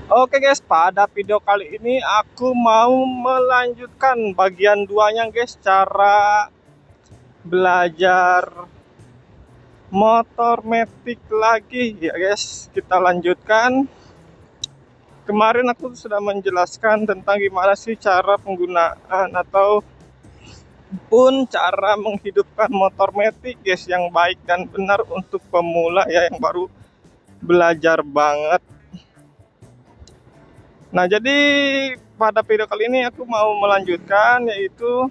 Oke guys, pada video kali ini aku mau melanjutkan bagian duanya guys, cara belajar motor metik lagi ya guys. Kita lanjutkan. Kemarin aku sudah menjelaskan tentang gimana sih cara penggunaan ataupun cara menghidupkan motor metik guys yang baik dan benar untuk pemula ya, yang baru belajar banget. Nah, jadi pada video kali ini aku mau melanjutkan yaitu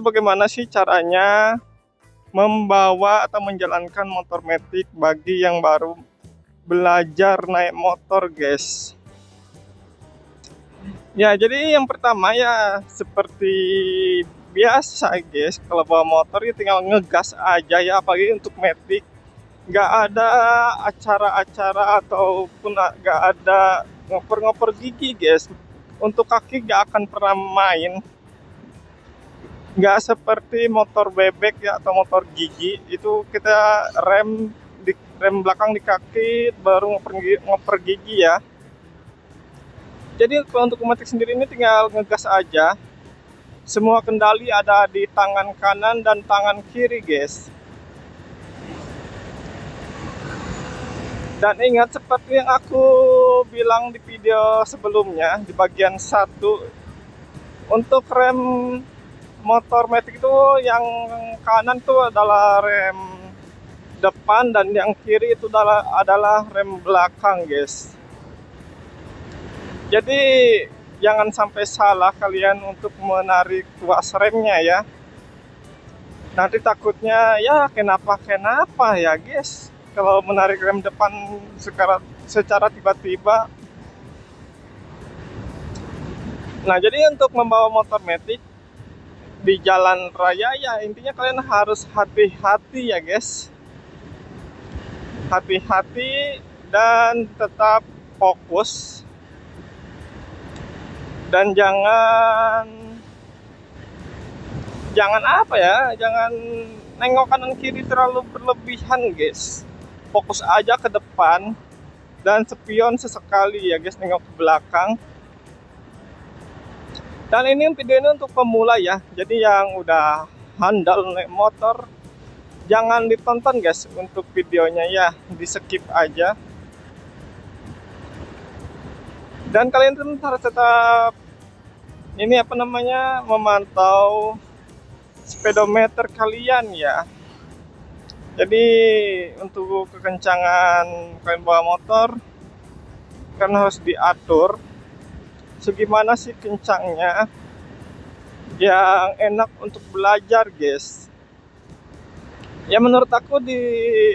bagaimana sih caranya membawa atau menjalankan motor metik bagi yang baru belajar naik motor, guys. Ya, jadi yang pertama ya seperti biasa, guys. Kalau bawa motor ya tinggal ngegas aja ya, apalagi untuk metik. Nggak ada acara-acara ataupun nggak ada ngoper-ngoper gigi, guys. Untuk kaki nggak akan pernah main, nggak seperti motor bebek ya atau motor gigi. Itu kita rem belakang di kaki baru ngoper gigi ya. Jadi untuk metik sendiri ini tinggal ngegas aja. Semua kendali ada di tangan kanan dan tangan kiri, guys. Dan ingat, seperti yang aku bilang di video sebelumnya, di bagian 1, untuk rem motor metik itu yang kanan itu adalah rem depan dan yang kiri itu adalah rem belakang, guys. Jadi jangan sampai salah kalian untuk menarik tuas remnya ya. Nanti takutnya ya kenapa ya, guys, kalau menarik rem depan secara tiba-tiba. Nah, jadi untuk membawa motor metik di jalan raya ya intinya kalian harus hati-hati ya, guys. Hati-hati dan tetap fokus. Dan jangan nengok kanan kiri terlalu berlebihan, guys. Fokus aja ke depan dan spion sesekali ya, guys, nengok ke belakang. Dan ini video ini untuk pemula ya, jadi yang udah handal naik motor jangan ditonton, guys, untuk videonya ya, di skip aja. Dan kalian harus tetap memantau speedometer kalian ya. Jadi untuk kekencangan kalian bawa motor kan harus diatur segimana sih kencangnya yang enak untuk belajar, guys. Ya menurut aku di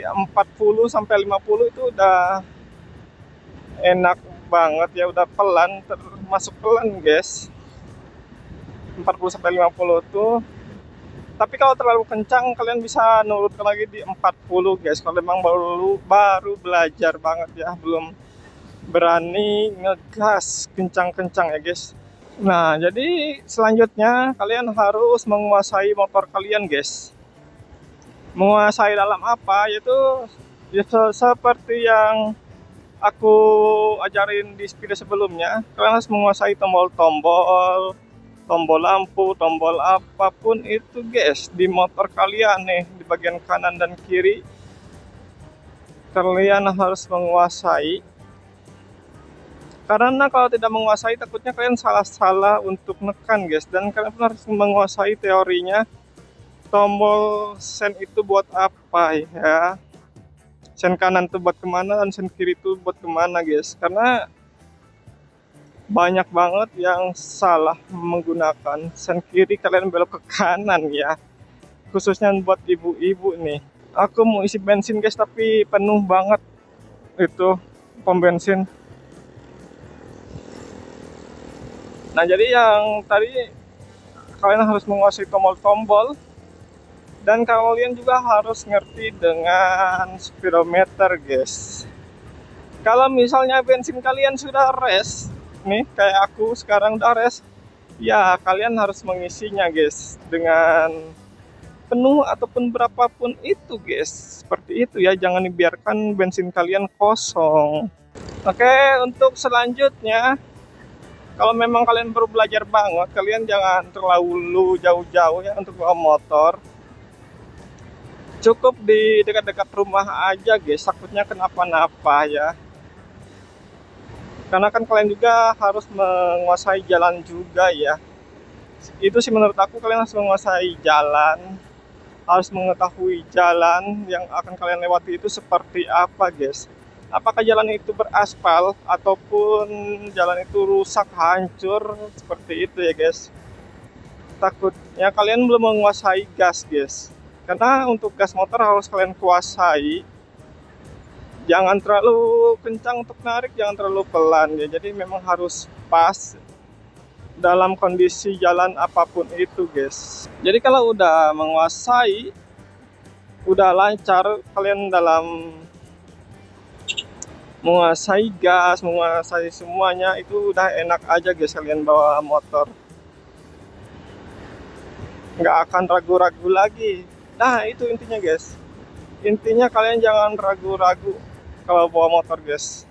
40 sampai 50 itu udah enak banget ya, udah pelan, termasuk pelan, guys. 40 sampai 50 tuh. Tapi kalau terlalu kencang kalian bisa nurunkan lagi di 40, guys. Kalau memang baru belajar banget ya, belum berani ngegas kencang-kencang ya, guys. Nah, jadi selanjutnya kalian harus menguasai motor kalian, guys. Menguasai dalam apa? Yaitu ya, seperti yang aku ajarin di video sebelumnya, kalian harus menguasai tombol-tombol, tombol lampu, tombol apapun itu, guys, di motor kalian nih, di bagian kanan dan kiri kalian harus menguasai. Karena kalau tidak menguasai takutnya kalian salah-salah untuk nekan, guys. Dan kalian pun harus menguasai teorinya, tombol sen itu buat apa ya, sen kanan itu buat kemana dan sen kiri itu buat kemana, guys. Karena banyak banget yang salah menggunakan sen kiri, kalian belok ke kanan ya, khususnya buat ibu-ibu nih. Aku mau isi bensin, guys, tapi penuh banget itu pom bensin. Nah, jadi yang tadi kalian harus menguasai tombol-tombol dan kalian juga harus ngerti dengan speedometer, guys. Kalau misalnya bensin kalian sudah res nih, kayak aku sekarang udah res ya, kalian harus mengisinya, guys, dengan penuh ataupun berapapun itu guys. Seperti itu ya, jangan dibiarkan bensin kalian kosong. Oke, untuk selanjutnya, kalau memang kalian baru belajar banget, kalian jangan terlalu jauh-jauh ya untuk bawa motor. Cukup di dekat-dekat rumah aja guys, takutnya kenapa-napa ya. Karena kan kalian juga harus menguasai jalan juga ya. Itu sih menurut aku, kalian harus menguasai jalan, harus mengetahui jalan yang akan kalian lewati itu seperti apa guys. Apakah jalan itu beraspal ataupun jalan itu rusak, hancur, seperti itu ya guys. Takutnya kalian belum menguasai gas guys. Karena untuk gas motor harus kalian kuasai. Jangan terlalu kencang untuk narik, jangan terlalu pelan ya. Jadi memang harus pas dalam kondisi jalan apapun itu guys. Jadi kalau udah menguasai, udah lancar kalian dalam menguasai gas, menguasai semuanya, itu udah enak aja guys kalian bawa motor. Nggak akan ragu-ragu lagi. Nah itu intinya guys. Intinya kalian jangan ragu-ragu kalau bawa motor guys.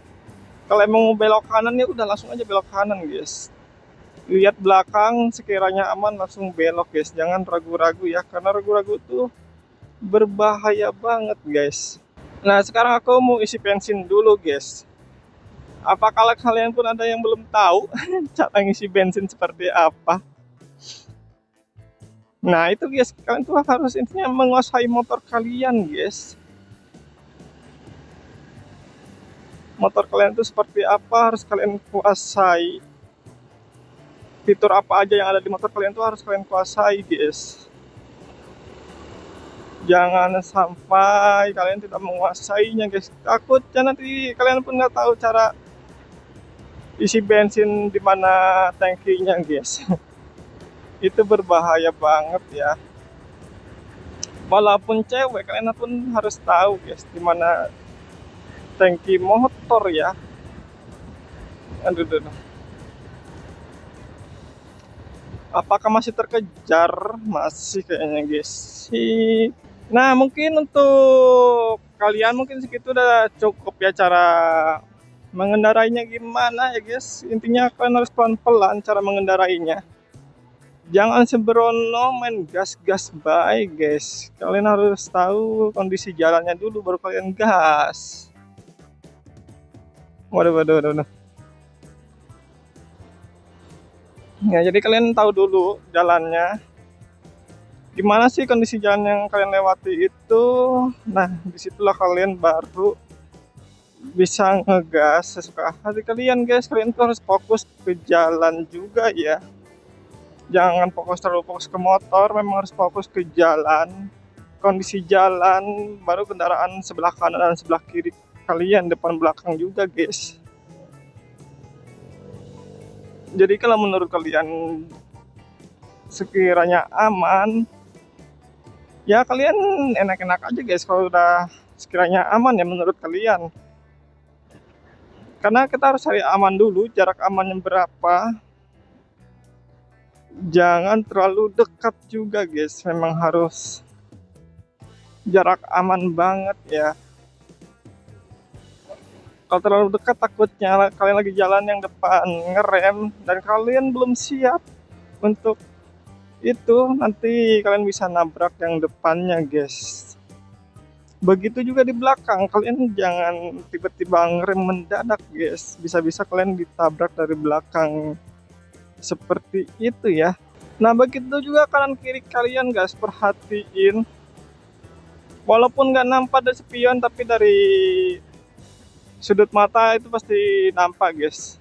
Kalau emang mau belok kanan ya udah langsung aja belok kanan guys. Lihat belakang, sekiranya aman langsung belok guys. Jangan ragu-ragu ya, karena ragu-ragu tuh berbahaya banget guys. Nah sekarang aku mau isi bensin dulu guys. Apakah kalian pun ada yang belum tahu cara ngisi bensin seperti apa? Nah itu guys, kalian tuh harus intinya menguasai motor kalian guys. Motor kalian itu seperti apa harus kalian kuasai. Fitur apa aja yang ada di motor kalian itu harus kalian kuasai guys. Jangan sampai kalian tidak menguasainya guys. Takutnya nanti kalian pun nggak tahu cara isi bensin di mana tangkinya guys. Itu berbahaya banget ya. Walaupun cewek, kalian pun harus tahu guys di mana tangki motor ya. Aduh, aduh. Apakah masih terkejar? Masih kayaknya guys. Nah mungkin untuk kalian mungkin segitu udah cukup ya cara mengendarainya gimana ya guys. Intinya kalian harus pelan-pelan cara mengendarainya. Jangan sembrono main gas-gas baik guys. Kalian harus tahu kondisi jalannya dulu baru kalian gas. Waduh, waduh, waduh. Ya, jadi kalian tahu dulu jalannya. Gimana sih kondisi jalan yang kalian lewati itu. Nah, disitulah kalian baru bisa ngegas sesuka hati kalian guys. Kalian tuh harus fokus ke jalan juga ya. Jangan terlalu fokus ke motor, memang harus fokus ke jalan. Kondisi jalan, baru kendaraan sebelah kanan dan sebelah kiri kalian, depan belakang juga guys. Jadi kalau menurut kalian sekiranya aman, ya kalian enak-enak aja guys kalau udah sekiranya aman ya menurut kalian. Karena kita harus cari aman dulu, jarak amannya berapa. Jangan terlalu dekat juga guys, memang harus jarak aman banget ya. Kalau terlalu dekat takutnya kalian lagi jalan yang depan ngerem dan kalian belum siap untuk itu, nanti kalian bisa nabrak yang depannya guys. Begitu juga di belakang, kalian jangan tiba-tiba ngerem mendadak guys, bisa-bisa kalian ditabrak dari belakang seperti itu ya. Nah begitu juga kanan kiri kalian guys, perhatiin. Walaupun nggak nampak dari spion, tapi dari sudut mata itu pasti nampak guys.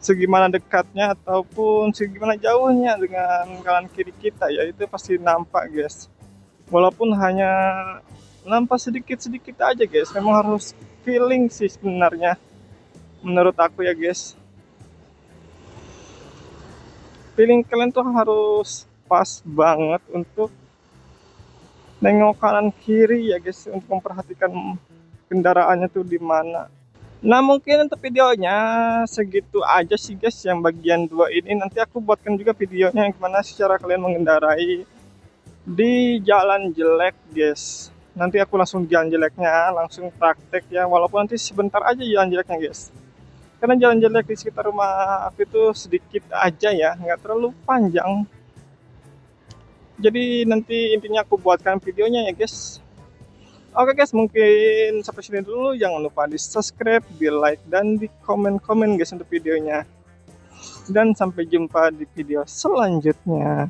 Segimana dekatnya ataupun segimana jauhnya dengan kanan kiri kita ya, itu pasti nampak guys. Walaupun hanya nampak sedikit-sedikit aja guys, memang harus feeling sih sebenarnya menurut aku ya guys. Feeling kalian tuh harus pas banget untuk nengok kanan kiri ya guys, untuk memperhatikan kendaraannya tuh di mana. Nah mungkin untuk videonya segitu aja sih guys, yang bagian 2 ini nanti aku buatkan juga videonya gimana sih cara kalian mengendarai di jalan jelek guys. Nanti aku langsung jalan jeleknya, langsung praktek ya, walaupun nanti sebentar aja jalan jeleknya guys. Karena jalan jelek di sekitar rumah aku itu sedikit aja ya, nggak terlalu panjang. Jadi nanti intinya aku buatkan videonya ya guys. Oke guys, mungkin sampai sini dulu. Jangan lupa di subscribe, di like, dan di komen-komen guys untuk videonya. Dan sampai jumpa di video selanjutnya.